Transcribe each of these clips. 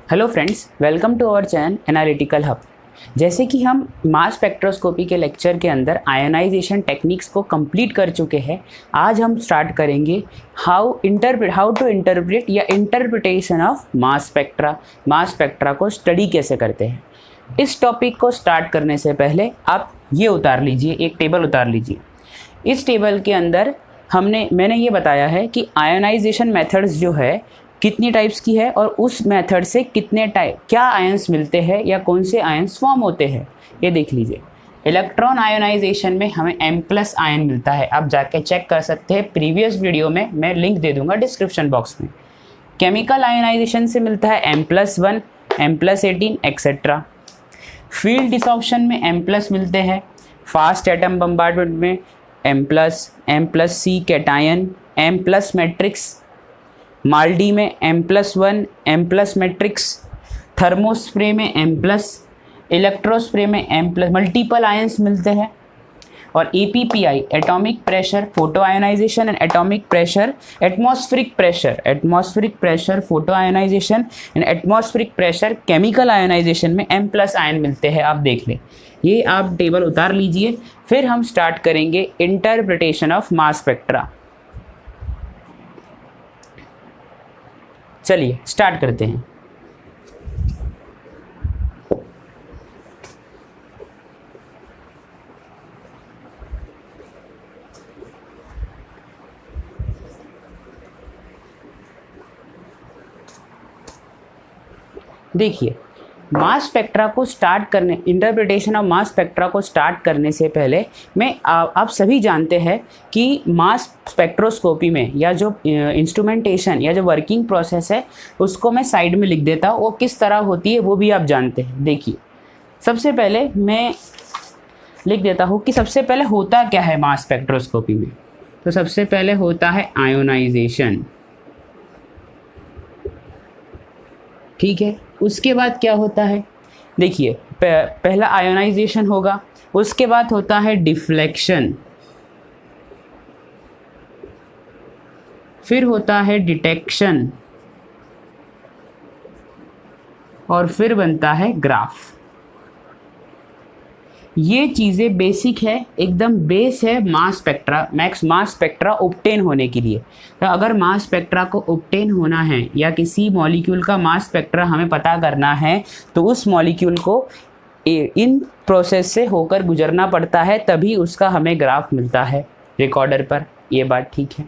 Hello friends, welcome to our channel analytical hub. जैसे कि हम मास स्पेक्ट्रोस्कोपी के लेक्चर के अंदर आयोनाइजेशन टेक्निक्स को कंप्लीट कर चुके हैं, आज हम स्टार्ट करेंगे हाउ टू इंटरप्रेट या इंटरप्रिटेशन ऑफ मास स्पेक्ट्रा को स्टडी कैसे करते हैं। इस टॉपिक को स्टार्ट करने से पहले आप ये उतार लीजिए, एक टेबल उतार लीजिए। इस टेबल के अंदर मैंने ये बताया है कि आयोनाइजेशन मेथड्स जो है कितनी टाइप्स की है और उस मेथड से क्या आयंस मिलते हैं या कौन से आयंस फॉर्म होते हैं, ये देख लीजिए। इलेक्ट्रॉन आयोनाइजेशन में हमें M+ आयन मिलता है, आप जाके चेक कर सकते हैं, प्रीवियस वीडियो में मैं लिंक दे दूंगा डिस्क्रिप्शन बॉक्स में। केमिकल आयोनाइजेशन से मिलता है M+1, M+18 etcetera. Field desorption में M+ मिलते हैं। फास्ट एटम बम्बार्डमेंट में M+C कैटायन, M+ मैट्रिक्स। माल्डी में M+1, M+ मैट्रिक्स। थर्मोस्प्रे में M+, इलेक्ट्रोस्प्रे में M+, मल्टीपल आयंस मिलते हैं। और APPI atomic pressure photo ionisation and atomic pressure atmospheric pressure photo ionisation and atmospheric pressure chemical ionisation में M+ ion मिलते हैं। आप देख लें, ये आप टेबल उतार लीजिए। फिर हम स्टार्ट करेंगे इंटरप्रिटेशन ऑफ मास स्पेक्ट्रा। चलिए स्टार्ट करते हैं। देखिए, मास स्पेक्ट्रा को स्टार्ट करने इंटरप्रिटेशन ऑफ मास स्पेक्ट्रा को स्टार्ट करने से पहले आप सभी जानते हैं कि मास स्पेक्ट्रोस्कोपी में या जो इंस्ट्रूमेंटेशन या जो वर्किंग प्रोसेस है उसको मैं साइड में लिख देता हूँ, वो किस तरह होती है वो भी आप जानते हैं। देखिए, सबसे पहले मैं लिख देता हूँ कि सबसे पहले होता क्या है मास स्पेक्ट्रोस्कोपी में। तो सबसे पहले होता है आयोनाइजेशन, ठीक है। उसके बाद क्या होता है, देखिए, पहला आयोनाइजेशन होगा, उसके बाद होता है डिफ्लेक्शन, फिर होता है डिटेक्शन और फिर बनता है ग्राफ। ये चीज़ें बेसिक है, एकदम बेस है मास स्पेक्ट्रा ऑब्टेन होने के लिए। तो अगर मास स्पेक्ट्रा को ऑब्टेन होना है या किसी मॉलिक्यूल का मास स्पेक्ट्रा हमें पता करना है तो उस मॉलिक्यूल को इन प्रोसेस से होकर गुजरना पड़ता है, तभी उसका हमें ग्राफ मिलता है रिकॉर्डर पर। ये बात ठीक है।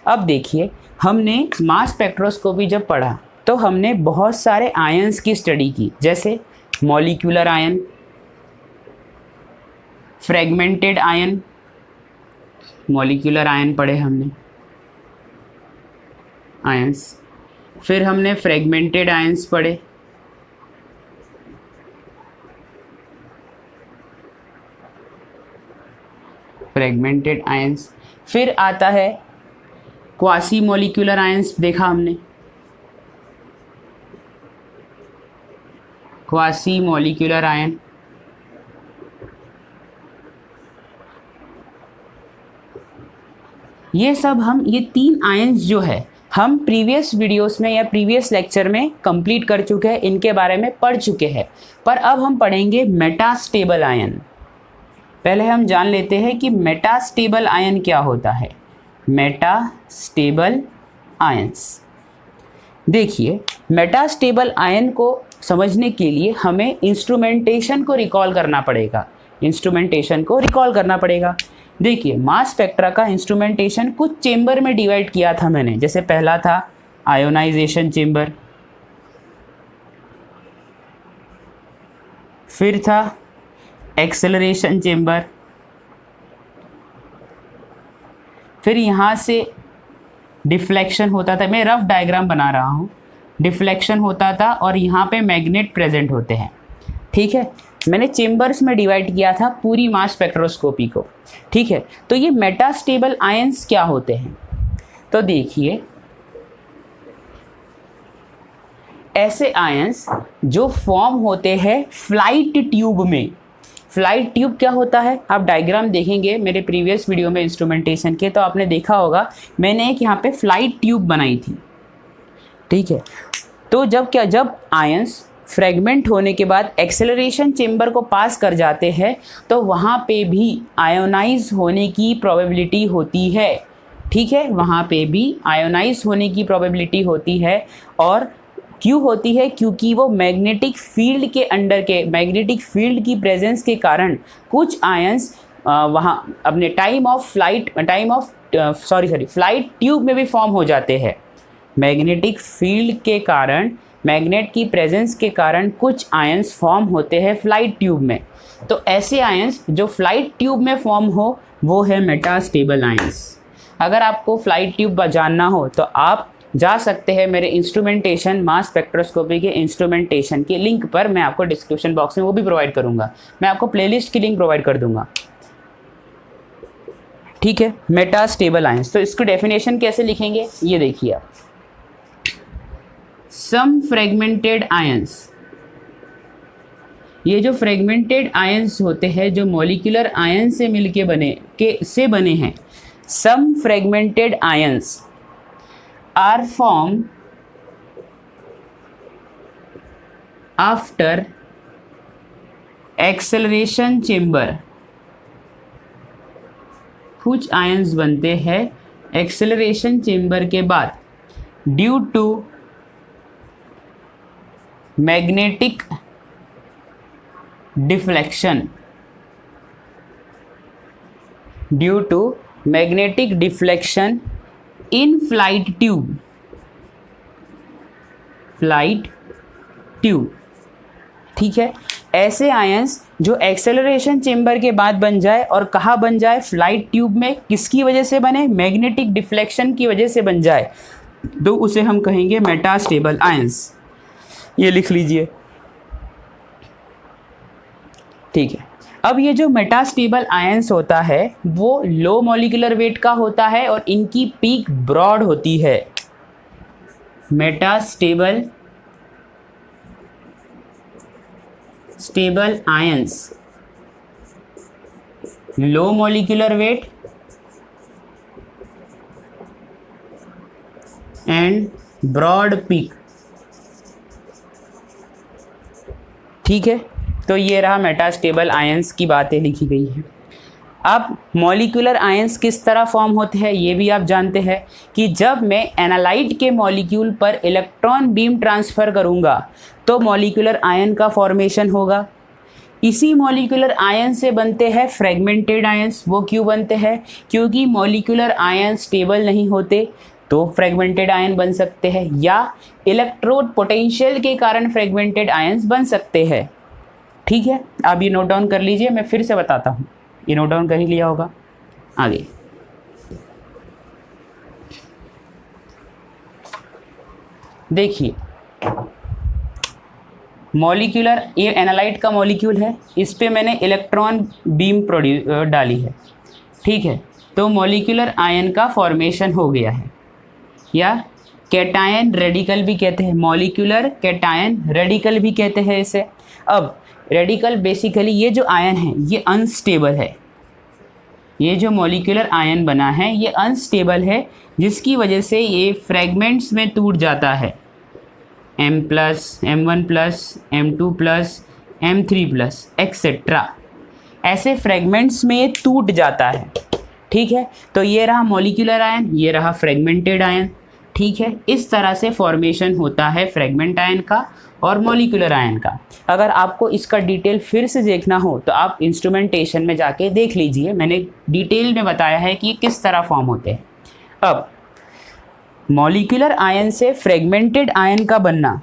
अब देखिए, हमने मास स्पेक्ट्रोस्कोपी जब पढ़ा तो हमने बहुत सारे आयंस की स्टडी की, जैसे molecular ion, fragmented ion, molecular ion पढ़े हमने आयंस, फिर हमने फ्रेगमेंटेड आयंस पढ़े, फ्रेगमेंटेड आयंस, फिर आता है क्वासी मॉलिक्यूलर आयंस, देखा हमने क्वासी मॉलिक्यूलर आयन। ये तीन आयंस जो है हम प्रीवियस वीडियोस में या प्रीवियस लेक्चर में कंप्लीट कर चुके हैं, इनके बारे में पढ़ चुके हैं। पर अब हम पढ़ेंगे मेटास्टेबल आयन। पहले हम जान लेते हैं कि मेटास्टेबल आयन क्या होता है। मेटास्टेबल आयंस, देखिए, मेटास्टेबल आयन को समझने के लिए हमें इंस्ट्रूमेंटेशन को रिकॉल करना पड़ेगा। देखिए, मास स्पेक्ट्रा का इंस्ट्रूमेंटेशन कुछ चेंबर में डिवाइड किया था मैंने। जैसे पहला था आयोनाइजेशन चेंबर, फिर था एक्सेलरेशन चेंबर, फिर यहाँ से डिफ्लेक्शन होता था। मैं रफ डायग्राम बना रहा हूँ। डिफ्लेक्शन होता था और यहाँ पे मैग्नेट प्रेजेंट होते हैं, ठीक है। मैंने चेंबर्स में डिवाइड किया था पूरी मास स्पेक्ट्रोस्कोपी को, ठीक है। तो ये मेटास्टेबल आयंस क्या होते हैं, तो देखिए, ऐसे आयंस जो फॉर्म होते हैं फ्लाइट ट्यूब में। फ्लाइट ट्यूब क्या होता है, आप डायग्राम देखेंगे मेरे प्रीवियस वीडियो में इंस्ट्रूमेंटेशन के, तो आपने देखा होगा मैंने एक यहाँ पे फ्लाइट ट्यूब बनाई थी, ठीक है। तो जब आयंस फ्रेगमेंट होने के बाद एक्सेलरेशन चेंबर को पास कर जाते हैं तो वहाँ पे भी आयोनाइज होने की प्रोबेबिलिटी होती है। ठीक है, वहाँ पे भी आयोनाइज होने की प्रोबेबिलिटी होती है। और क्यों होती है? क्योंकि वो मैग्नेटिक फील्ड के अंडर के मैग्नेटिक फील्ड की प्रेजेंस के कारण कुछ आयंस वहाँ अपने फ्लाइट ट्यूब में भी फॉर्म हो जाते हैं। मैग्नेटिक फील्ड के कारण, मैग्नेट की प्रेजेंस के कारण कुछ आयंस फॉर्म होते हैं फ्लाइट ट्यूब में। तो ऐसे आयंस जो फ्लाइट ट्यूब में फॉर्म हो वो है मेटास्टेबल आयंस। अगर आपको फ्लाइट ट्यूब जानना हो तो आप जा सकते हैं मेरे इंस्ट्रूमेंटेशन मास स्पेक्ट्रोस्कोपी के इंस्ट्रूमेंटेशन के लिंक पर। मैं आपको डिस्क्रिप्शन बॉक्स में वो भी प्रोवाइड करूंगा, मैं आपको प्लेलिस्ट की लिंक प्रोवाइड कर दूंगा। ठीक है, मेटास्टेबल आयंस, तो इसकी डेफिनेशन कैसे लिखेंगे ये देखिए आप। सम फ्रेगमेंटेड आयंस, ये जो फ्रेगमेंटेड आयंस होते हैं जो मॉलिक्यूलर आयन से मिलके बने हैं, some fragmented ions are formed after acceleration chamber। कुछ आयंस बनते हैं एक्सेलरेशन चेंबर के बाद due to magnetic deflection, in flight tube. ठीक है, ऐसे आयंस जो एक्सेलरेशन चेंबर के बाद बन जाए, और कहाँ बन जाए? फ्लाइट ट्यूब में। किसकी वजह से बने? मैग्नेटिक डिफ्लेक्शन की वजह से बन जाए, तो उसे हम कहेंगे मेटास्टेबल आयंस। ये लिख लीजिए। ठीक है, अब ये जो मेटास्टेबल आयंस होता है वो लो मॉलिक्यूलर वेट का होता है और इनकी पीक ब्रॉड होती है। Metastable ions, low molecular weight and broad peak. ठीक है, तो ये रहा मेटास्टेबल आयंस की बातें लिखी गई हैं। अब मॉलिक्यूलर आयंस किस तरह फॉर्म होते हैं ये भी आप जानते हैं कि जब मैं एनालाइट के मॉलिक्यूल पर इलेक्ट्रॉन बीम ट्रांसफ़र करूँगा तो मॉलिक्यूलर आयन का फॉर्मेशन होगा। इसी मॉलिक्यूलर आयन से बनते हैं फ्रेगमेंटेड आयंस। वो क्यों बनते हैं? क्योंकि मॉलिक्यूलर आयन स्टेबल नहीं होते तो फ्रेगमेंटेड आयन बन सकते हैं, या इलेक्ट्रोड पोटेंशियल के कारण फ्रेगमेंटेड आयंस बन सकते हैं। ठीक है, आप ये नोट डाउन कर लीजिए, मैं फिर से बताता हूँ, ये नोट डाउन कर ही लिया होगा। आगे देखिए, मॉलिक्यूलर, ये एनालाइट का मॉलिक्यूल है, इस पे मैंने इलेक्ट्रॉन बीम डाली है। ठीक है, तो मॉलिक्यूलर आयन का फॉर्मेशन हो गया है, या कैटायन रेडिकल भी कहते हैं, मॉलिक्यूलर कैटायन रेडिकल भी कहते हैं इसे। अब रेडिकल बेसिकली ये जो आयन है ये अनस्टेबल है, ये जो मॉलिक्यूलर आयन बना है ये अनस्टेबल है, जिसकी वजह से ये फ्रेगमेंट्स में टूट जाता है। M+, M1+, M2+, M3+ etcetera, ऐसे फ्रेगमेंट्स में ये टूट जाता है। ठीक है, तो ये रहा मॉलिक्यूलर आयन, ये रहा फ्रेगमेंटेड आयन। ठीक है, इस तरह से फॉर्मेशन होता है फ्रेगमेंट आयन का और मॉलिक्यूलर आयन का। अगर आपको इसका डिटेल फिर से देखना हो तो आप इंस्ट्रूमेंटेशन में जाके देख लीजिए, मैंने डिटेल में बताया है कि ये किस तरह फॉर्म होते हैं। अब मॉलिक्यूलर आयन से फ्रेगमेंटेड आयन का बनना,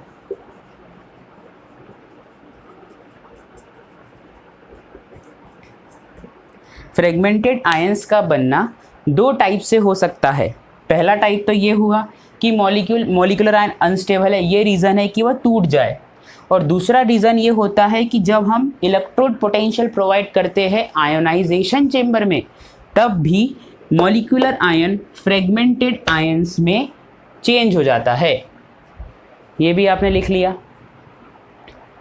फ्रेगमेंटेड आयंस का बनना दो टाइप से हो सकता है। पहला टाइप तो ये हुआ कि मॉलिक्यूलर आयन अनस्टेबल है, ये रीज़न है कि वह टूट जाए। और दूसरा रीज़न ये होता है कि जब हम इलेक्ट्रोड पोटेंशियल प्रोवाइड करते हैं आयोनाइजेशन चेंबर में, तब भी मॉलिक्यूलर आयन फ्रेगमेंटेड आयंस में चेंज हो जाता है। ये भी आपने लिख लिया।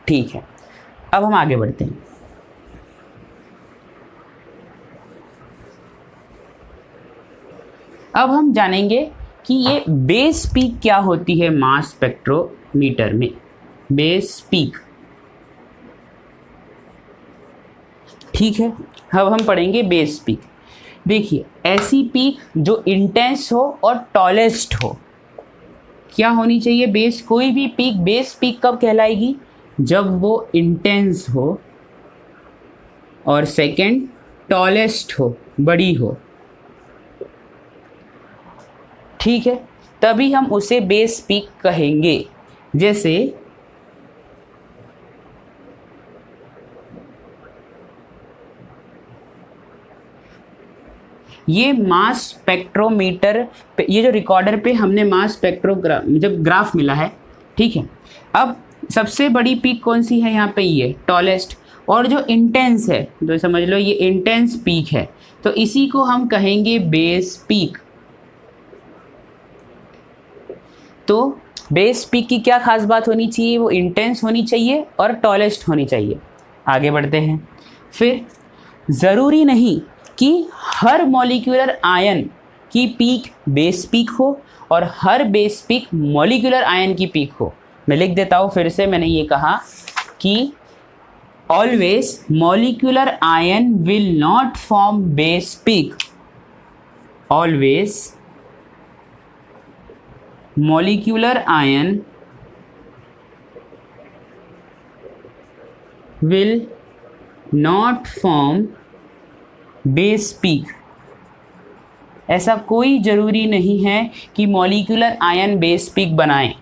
ठीक है, अब हम आगे बढ़ते हैं। अब हम जानेंगे कि ये बेस पीक क्या होती है मास स्पेक्ट्रोमीटर में। बेस पीक, ठीक है। अब हम पढ़ेंगे बेस पीक। देखिए, ऐसी पीक जो इंटेंस हो और टॉलेस्ट हो। क्या होनी चाहिए बेस, कोई भी पीक बेस पीक कब कहलाएगी, जब वो इंटेंस हो और सेकंड टॉलेस्ट हो, बड़ी हो, ठीक है, तभी हम उसे बेस पीक कहेंगे। जैसे ये मास स्पेक्ट्रोमीटर पे, ये जो रिकॉर्डर पे हमने मास स्पेक्ट्रोग्राफ जब ग्राफ मिला है, ठीक है। अब सबसे बड़ी पीक कौन सी है यहाँ पे, ये टॉलेस्ट, और जो इंटेंस है, तो समझ लो ये इंटेंस पीक है, तो इसी को हम कहेंगे बेस पीक। तो बेस पीक की क्या खास बात होनी चाहिए, वो इंटेंस होनी चाहिए और टॉलेस्ट होनी चाहिए। आगे बढ़ते हैं। फिर ज़रूरी नहीं कि हर मॉलिक्यूलर आयन की पीक बेस पीक हो और हर बेस पीक मॉलिक्यूलर आयन की पीक हो। मैं लिख देता हूँ फिर से, मैंने ये कहा कि always molecular ion will not form base peak. Always molecular ion will not form base peak। ऐसा कोई ज़रूरी नहीं है कि मॉलिक्यूलर आयन बेस पीक बनाएं,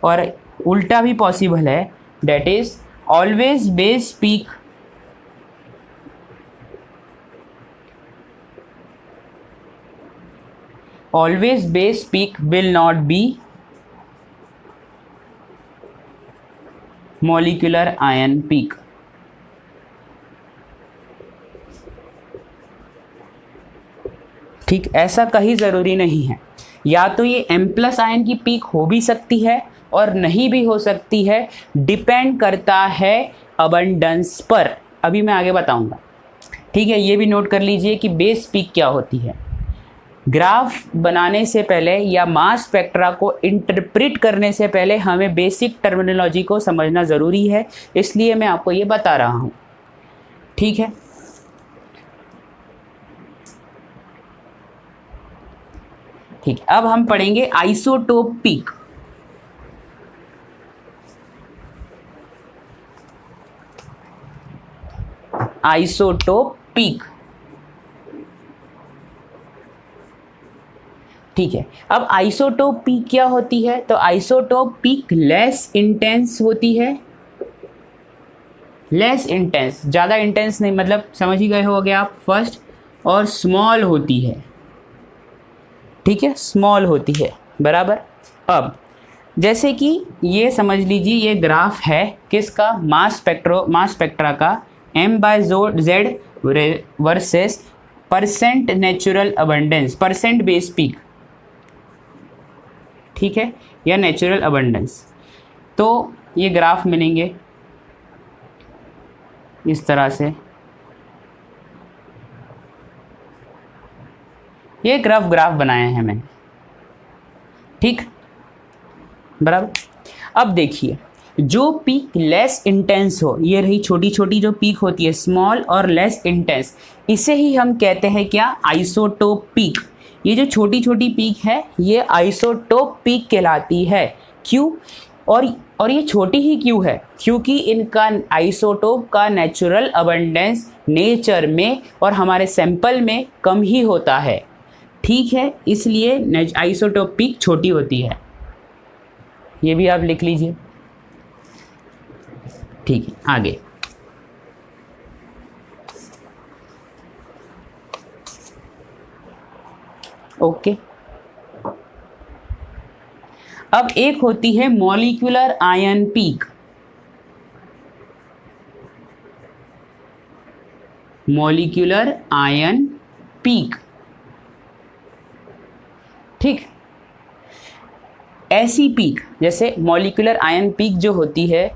और उल्टा भी पॉसिबल है, that is always base peak always base peak will not be molecular ion peak। ठीक, ऐसा कहीं ज़रूरी नहीं है। या तो ये M+ आयन की पीक हो भी सकती है और नहीं भी हो सकती है, डिपेंड करता है अबंडेंस पर। अभी मैं आगे बताऊंगा, ठीक है। ये भी नोट कर लीजिए कि बेस पीक क्या होती है। ग्राफ बनाने से पहले या मास स्पेक्ट्रा को इंटरप्रेट करने से पहले हमें बेसिक टर्मिनोलॉजी को समझना ज़रूरी है, इसलिए मैं आपको ये बता रहा हूँ, ठीक है। ठीक, अब हम पढ़ेंगे आइसोटोप पीक। आइसोटोप पीक, ठीक है। अब आइसोटोप पीक क्या होती है, तो आइसोटोप पीक लेस इंटेंस होती है। लेस इंटेंस, ज़्यादा इंटेंस नहीं, मतलब समझ ही गए होगे आप, फर्स्ट, और स्मॉल होती है, ठीक है, स्मॉल होती है, बराबर। अब जैसे कि ये समझ लीजिए, ये ग्राफ है किसका, मास स्पेक्ट्रा का, M/Z versus percent natural abundance, percent base peak, ठीक है, या नेचुरल अबंडेंस। तो ये ग्राफ मिलेंगे इस तरह से, ये ग्राफ बनाए हैं मैंने, ठीक, बराबर। अब देखिए, जो पीक लेस इंटेंस हो, ये रही छोटी छोटी जो पीक होती है, स्मॉल और लेस इंटेंस, इसे ही हम कहते हैं क्या, आइसोटोप पीक। ये जो छोटी छोटी पीक है ये आइसोटोप पीक कहलाती है। क्यों, और ये छोटी ही क्यों है, क्योंकि इनका आइसोटोप का नेचुरल अबंडेंस नेचर में और हमारे सैंपल में कम ही होता है, ठीक है, इसलिए आइसोटोप पीक छोटी होती है। ये भी आप लिख लीजिए, ठीक है। आगे ओके। अब एक होती है molecular ion peak. Molecular ion peak, ठीक। ऐसी पीक, जैसे मॉलिक्यूलर आयन पीक जो होती है,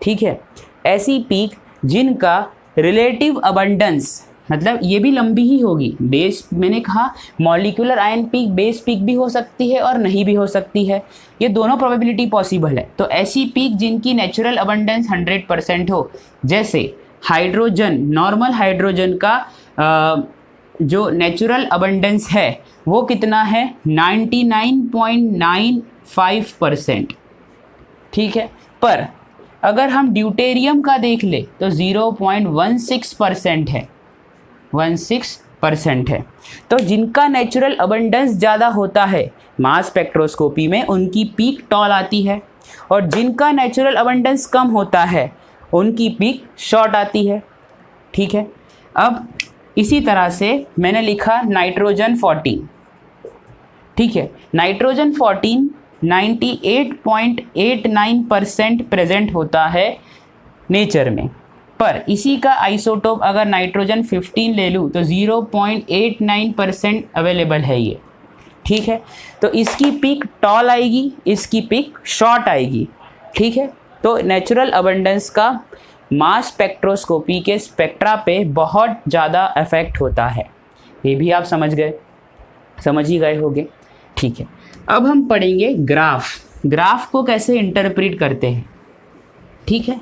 ठीक है, ऐसी पीक जिनका रिलेटिव अबंडेंस मतलब ये भी लंबी ही होगी। बेस मैंने कहा molecular ion peak base peak भी हो सकती है और नहीं भी हो सकती है, ये दोनों प्रोबेबिलिटी पॉसिबल है। तो ऐसी पीक जिनकी नेचुरल अबंडेंस 100% हो, जैसे हाइड्रोजन, नॉर्मल हाइड्रोजन का जो नेचुरल अबंडेंस है वो कितना है 99.95%, ठीक है। पर अगर हम ड्यूटेरियम का देख ले तो 0.16% है, 16% है। तो जिनका नेचुरल अबंडेंस ज़्यादा होता है मास स्पेक्ट्रोस्कोपी में उनकी पीक टॉल आती है, और जिनका नेचुरल अबंडेंस कम होता है उनकी पीक शॉर्ट आती है, ठीक है। अब इसी तरह से मैंने लिखा नाइट्रोजन 14, ठीक है। नाइट्रोजन 14 98.89% प्रेजेंट होता है नेचर में, पर इसी का आइसोटोप अगर नाइट्रोजन 15 ले लूँ तो 0.89% अवेलेबल है ये, ठीक है। तो इसकी पीक टॉल आएगी, इसकी पीक शॉर्ट आएगी, ठीक है। तो नेचुरल अबंडेंस का मास स्पेक्ट्रोस्कोपी के स्पेक्ट्रा पे बहुत ज़्यादा इफेक्ट होता है, ये भी आप समझ ही गए होंगे, ठीक है। अब हम पढ़ेंगे ग्राफ को कैसे इंटरप्रेट करते हैं, ठीक है।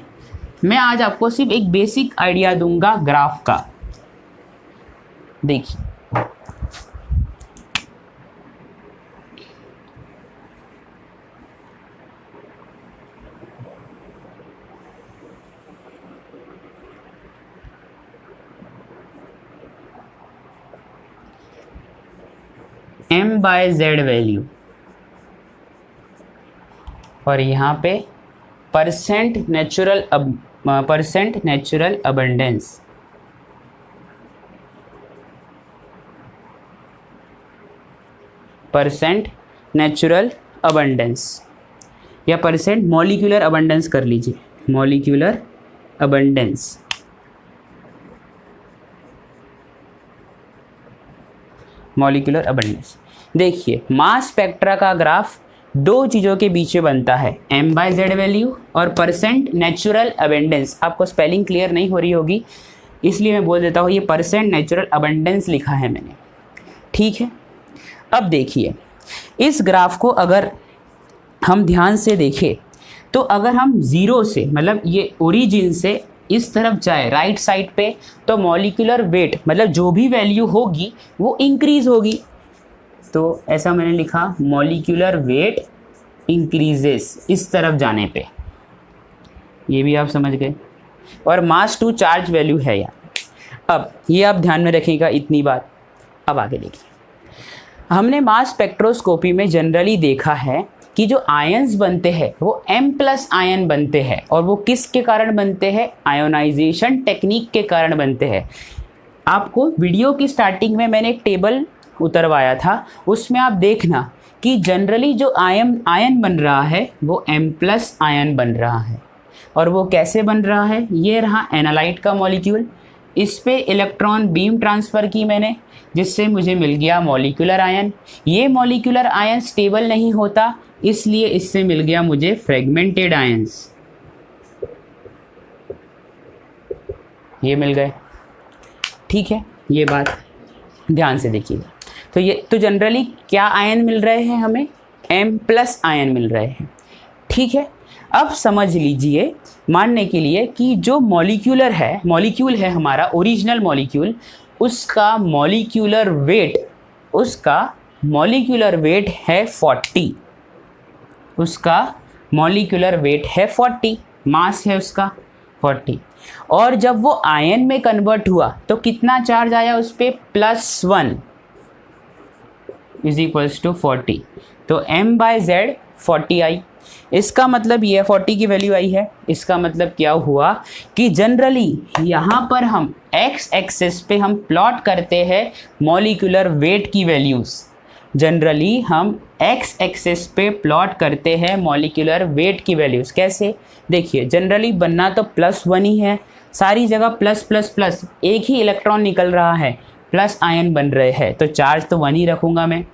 मैं आज आपको सिर्फ एक बेसिक आइडिया दूंगा ग्राफ का। देखिए m/z वैल्यू, और यहाँ पे percent natural abundance, percent natural abundance या परसेंट मॉलिक्यूलर अबंडेंस कर लीजिए, मॉलिक्यूलर अबंडेंस। मॉलिक्यूलर अबंडेंस देखिए, मास स्पेक्ट्रा का ग्राफ दो चीज़ों के बीच में बनता है, m/z वैल्यू और परसेंट नेचुरल अबंडेंस। आपको स्पेलिंग क्लियर नहीं हो रही होगी इसलिए मैं बोल देता हूँ, ये परसेंट नेचुरल अबंडेंस लिखा है मैंने, ठीक है। अब देखिए इस ग्राफ को अगर हम ध्यान से देखें तो अगर हम ज़ीरो से, मतलब ये ओरिजिन से इस तरफ जाए राइट साइड पे, तो मॉलिक्यूलर वेट मतलब जो भी वैल्यू होगी वो इंक्रीज होगी। तो ऐसा मैंने लिखा, मॉलिक्यूलर वेट इंक्रीजेस इस तरफ जाने पे, ये भी आप समझ गए। और मास टू चार्ज वैल्यू है यार। अब ये आप ध्यान में रखिएगा इतनी बात। अब आगे देखिए, हमने मास स्पेक्ट्रोस्कोपी में जनरली देखा है कि जो आयंस बनते हैं वो M+ आयन बनते हैं, और वो किसके कारण बनते हैं, आयोनाइजेशन टेक्निक के कारण बनते हैं। आपको वीडियो की स्टार्टिंग में मैंने एक टेबल उतरवाया था, उसमें आप देखना कि जनरली जो आयन बन रहा है वो M+ आयन बन रहा है। और वो कैसे बन रहा है, ये रहा एनालाइट का मॉलिक्यूल, इस पे इलेक्ट्रॉन बीम ट्रांसफ़र की मैंने, जिससे मुझे मिल गया मॉलिक्यूलर आयन। ये मॉलिक्यूलर आयन स्टेबल नहीं होता, इसलिए इससे मिल गया मुझे फ्रेगमेंटेड आयंस, ये मिल गए, ठीक है। ये बात ध्यान से देखिएगा। तो ये तो जनरली क्या आयन मिल रहे हैं हमें, M+ आयन मिल रहे हैं, ठीक है। अब समझ लीजिए मानने के लिए कि जो मॉलिक्यूल है हमारा ओरिजिनल मॉलिक्यूल, उसका मॉलिक्यूलर वेट है 40, उसका मॉलिक्यूलर वेट है 40, मास है उसका 40। और जब वो आयन में कन्वर्ट हुआ तो कितना चार्ज आया उस पर, +1 = 40। तो m/z 40 आई। इसका मतलब ये 40 की वैल्यू आई है। इसका मतलब क्या हुआ कि जनरली यहाँ पर हम x एक्सिस पे हम प्लॉट करते हैं मॉलिक्यूलर वेट की वैल्यूज़। जनरली हम x एक्सिस पे प्लॉट करते हैं मॉलिक्यूलर वेट की वैल्यूज़। कैसे, देखिए जनरली बनना तो +1 ही है, सारी जगह प्लस प्लस प्लस, एक ही इलेक्ट्रॉन निकल रहा है, प्लस आयन बन रहे हैं, तो चार्ज तो 1 ही रखूँगा मैं,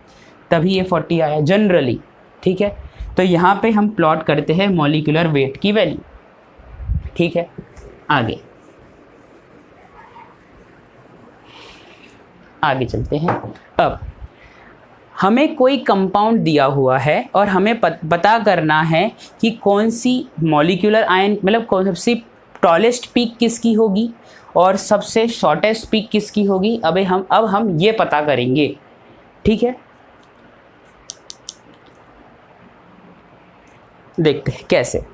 तभी ये 40 आया जनरली, ठीक है। तो यहाँ पे हम प्लॉट करते हैं मॉलिक्यूलर वेट की वैल्यू, ठीक है। आगे आगे चलते हैं। अब हमें कोई कंपाउंड दिया हुआ है और हमें पता करना है कि कौन सी मॉलिक्यूलर आयन, मतलब कौन सबसे टॉलेस्ट पीक किसकी होगी और सबसे शॉर्टेस्ट पीक किसकी होगी। अब हम ये पता करेंगे, ठीक है। देखते हैं कैसे।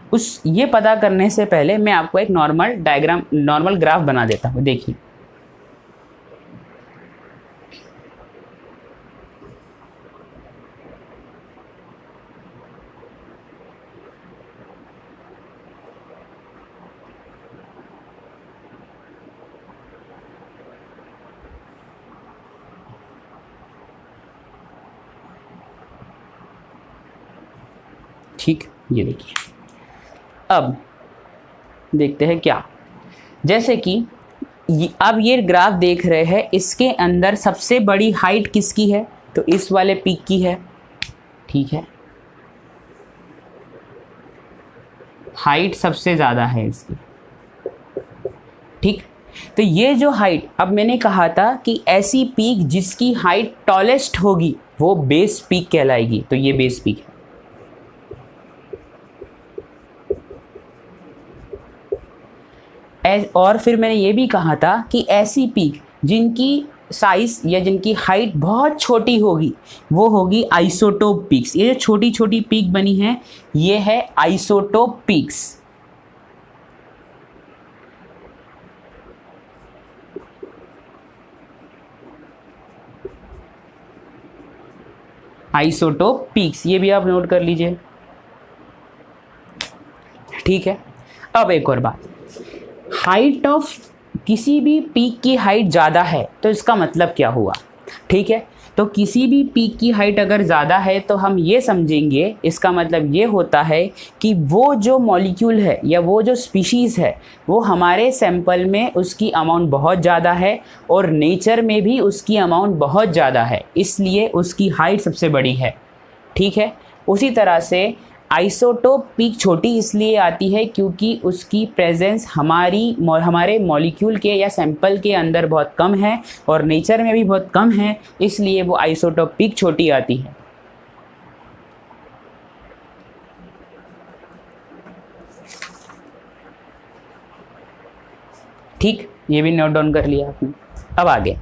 ये पता करने से पहले मैं आपको एक नॉर्मल ग्राफ बना देता हूँ। देखिए, ठीक, ये देखिए। अब देखते हैं क्या, जैसे कि अब ये ग्राफ देख रहे हैं, इसके अंदर सबसे बड़ी हाइट किसकी है, तो इस वाले पीक की है, ठीक है। हाइट सबसे ज़्यादा है इसकी, ठीक। तो ये जो हाइट, अब मैंने कहा था कि ऐसी पीक जिसकी हाइट टॉलेस्ट होगी वो बेस पीक कहलाएगी, तो ये बेस पीक है। और फिर मैंने ये भी कहा था कि ऐसी पीक जिनकी साइज या जिनकी हाइट बहुत छोटी होगी वो होगी आइसोटोप पीक्स। ये जो छोटी छोटी पीक बनी है ये है आइसोटोप पीक्स। आइसोटोप पीक्स, ये भी आप नोट कर लीजिए, ठीक है। अब एक और बात, हाइट ऑफ किसी भी पीक की हाइट ज़्यादा है तो इसका मतलब क्या हुआ, ठीक है। तो किसी भी पीक की हाइट अगर ज़्यादा है तो हम ये समझेंगे, इसका मतलब ये होता है कि वो जो मॉलिक्यूल है या वो जो स्पीशीज़ है वो हमारे सैंपल में उसकी अमाउंट बहुत ज़्यादा है और नेचर में भी उसकी अमाउंट बहुत ज़्यादा है, इसलिए उसकी हाइट सबसे बड़ी है, ठीक है। उसी तरह से आइसोटोप पीक छोटी इसलिए आती है क्योंकि उसकी प्रेजेंस हमारे मॉलिक्यूल के या सैंपल के अंदर बहुत कम है और नेचर में भी बहुत कम है, इसलिए वो आइसोटोप पीक छोटी आती है। ठीक, ये भी नोट डाउन कर लिया आपने। अब आगे,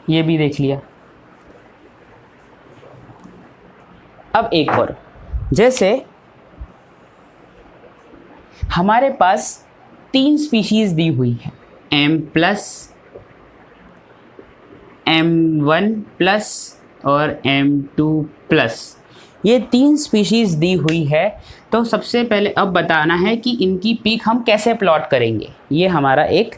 ये भी देख लिया। अब एक और, जैसे हमारे पास 3 स्पीशीज दी हुई है, M+, M1+ और M2+। ये 3 स्पीशीज दी हुई है। तो सबसे पहले अब बताना है कि इनकी पीक हम कैसे प्लॉट करेंगे। ये हमारा एक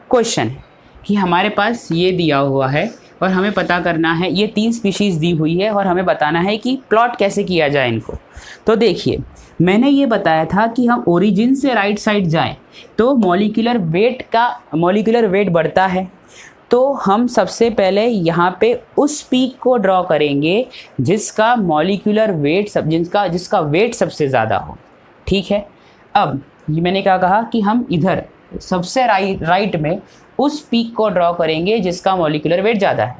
क्वेश्चन है कि हमारे पास ये दिया हुआ है और हमें पता करना है, ये 3 स्पीशीज़ दी हुई है और हमें बताना है कि प्लॉट कैसे किया जाए इनको। तो देखिए, मैंने ये बताया था कि हम ओरिजिन से राइट साइड जाएं तो मॉलिक्यूलर वेट बढ़ता है। तो हम सबसे पहले यहाँ पे उस पीक को ड्रॉ करेंगे जिसका मॉलिक्यूलर वेट जिसका वेट सबसे ज़्यादा हो, ठीक है। अब ये मैंने क्या कहा कि हम इधर सबसे राइट में उस पीक को ड्रॉ करेंगे जिसका मॉलिक्यूलर वेट ज़्यादा है।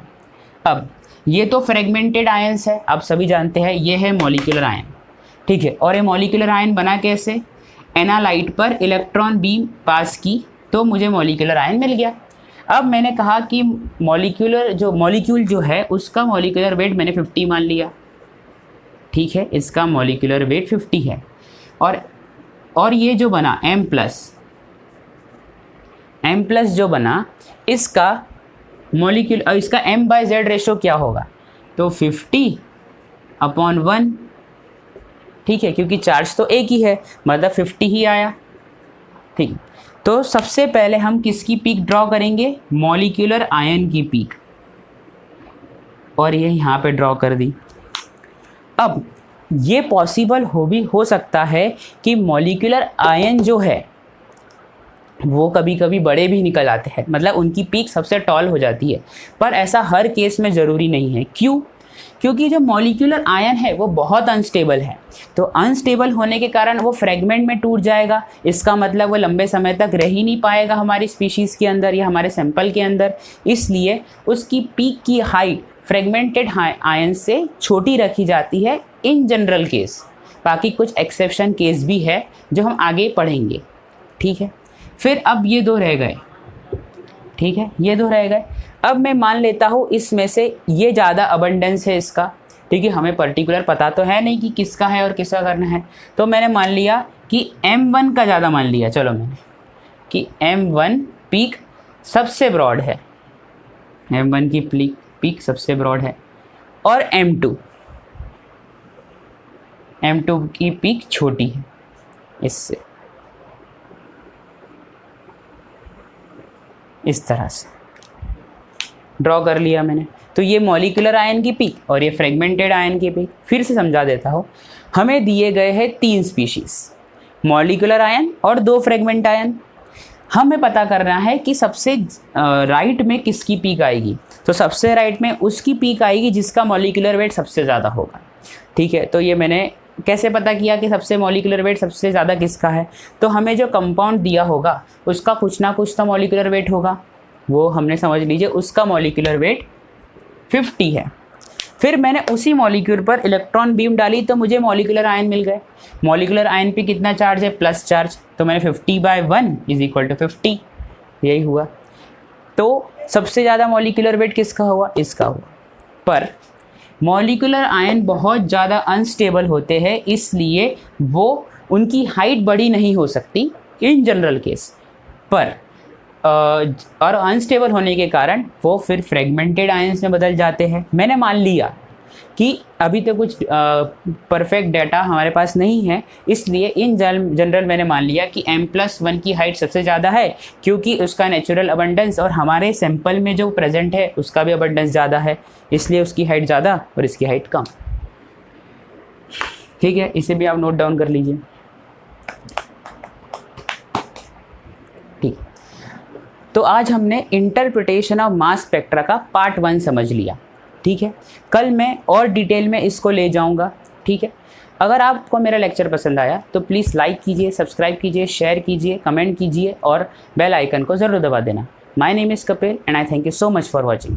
अब ये तो फ्रेगमेंटेड आयंस है, आप सभी जानते हैं ये है मॉलिक्यूलर आयन, ठीक है। और ये मॉलिक्यूलर आयन बना कैसे, एनालाइट पर इलेक्ट्रॉन बीम पास की तो मुझे मॉलिक्यूलर आयन मिल गया। अब मैंने कहा कि मॉलिक्यूल जो है उसका मॉलिक्यूलर वेट मैंने 50 मान लिया, ठीक है। इसका मॉलिक्यूलर वेट 50 है। और ये जो बना M+ जो बना, इसका इसका M/Z रेशो क्या होगा, तो 50/1, ठीक है, क्योंकि चार्ज तो एक ही है मतलब 50 ही आया, ठीक। तो सबसे पहले हम किसकी पीक ड्रॉ करेंगे, मॉलिक्यूलर आयन की पीक, और ये यहाँ पे ड्रॉ कर दी। अब ये पॉसिबल हो सकता है कि मॉलिक्यूलर आयन जो है वो कभी कभी बड़े भी निकल आते हैं, मतलब उनकी पीक सबसे टॉल हो जाती है, पर ऐसा हर केस में ज़रूरी नहीं है। क्यों, क्योंकि जो मॉलिक्यूलर आयन है वो बहुत अनस्टेबल है, तो अनस्टेबल होने के कारण वो फ्रेगमेंट में टूट जाएगा। इसका मतलब वो लंबे समय तक रह ही नहीं पाएगा हमारी स्पीशीज़ के अंदर या हमारे सैंपल के अंदर। इसलिए उसकी पीक की हाइट फ्रेगमेंटेड आयन से छोटी रखी जाती है इन जनरल केस। बाकी कुछ एक्सेप्शन केस भी है जो हम आगे पढ़ेंगे, ठीक है। फिर अब ये दो रह गए, ठीक है, ये दो रह गए। अब मैं मान लेता हूँ इसमें से ये ज़्यादा अबंडेंस है इसका, ठीक है। हमें पर्टिकुलर पता तो है नहीं कि किसका है और किसका करना है, तो मैंने मान लिया कि M1 का ज़्यादा मान लिया, चलो मैंने कि M1 पीक सबसे ब्रॉड है, M1 की पीक सबसे ब्रॉड है, और M2 की पीक छोटी है इससे, इस तरह से ड्रॉ कर लिया मैंने। तो ये मॉलिक्यूलर आयन की पीक और ये फ्रेगमेंटेड आयन की पीक। फिर से समझा देता हूँ, हमें दिए गए हैं 3 स्पीशीज़, मॉलिक्यूलर आयन और 2 फ्रेगमेंट आयन। हमें पता करना है कि सबसे राइट में किसकी पीक आएगी। तो सबसे राइट में उसकी पीक आएगी जिसका मॉलिक्यूलर वेट सबसे ज़्यादा होगा, ठीक है। तो ये मैंने कैसे पता किया कि सबसे मॉलिक्यूलर वेट सबसे ज़्यादा किसका है? तो हमें जो कंपाउंड दिया होगा उसका कुछ ना कुछ तो मॉलिक्यूलर वेट होगा, वो हमने समझ लीजिए उसका मॉलिक्यूलर वेट 50 है। फिर मैंने उसी मॉलिक्यूल पर इलेक्ट्रॉन बीम डाली तो मुझे मॉलिक्यूलर आयन मिल गए। मॉलिक्यूलर आयन पे कितना चार्ज है? Plus charge. तो मैंने 50/1 = 50, यही हुआ। तो सबसे ज़्यादा मॉलिक्यूलर वेट किसका हुआ? इसका हुआ। पर मॉलिक्यूलर आयन बहुत ज़्यादा अनस्टेबल होते हैं, इसलिए वो उनकी हाइट बड़ी नहीं हो सकती इन जनरल केस पर, और अनस्टेबल होने के कारण वो फिर फ्रेगमेंटेड आयंस में बदल जाते हैं। मैंने मान लिया कि अभी तो कुछ परफेक्ट डाटा हमारे पास नहीं है, इसलिए इन जनरल मैंने मान लिया कि M+1 की हाइट सबसे ज़्यादा है, क्योंकि उसका नेचुरल अबंडेंस और हमारे सैंपल में जो प्रेजेंट है उसका भी अबंडेंस ज़्यादा है, इसलिए उसकी हाइट ज़्यादा और इसकी हाइट कम, ठीक है। इसे भी आप नोट डाउन कर लीजिए, ठीक। तो आज हमने इंटरप्रिटेशन ऑफ मास स्पेक्ट्रा का पार्ट 1 समझ लिया, ठीक है। कल मैं और डिटेल में इसको ले जाऊंगा, ठीक है। अगर आपको मेरा लेक्चर पसंद आया तो प्लीज़ लाइक कीजिए, सब्सक्राइब कीजिए, शेयर कीजिए, कमेंट कीजिए और बेल आइकन को ज़रूर दबा देना। My name is Kapil and I thank you so much for watching.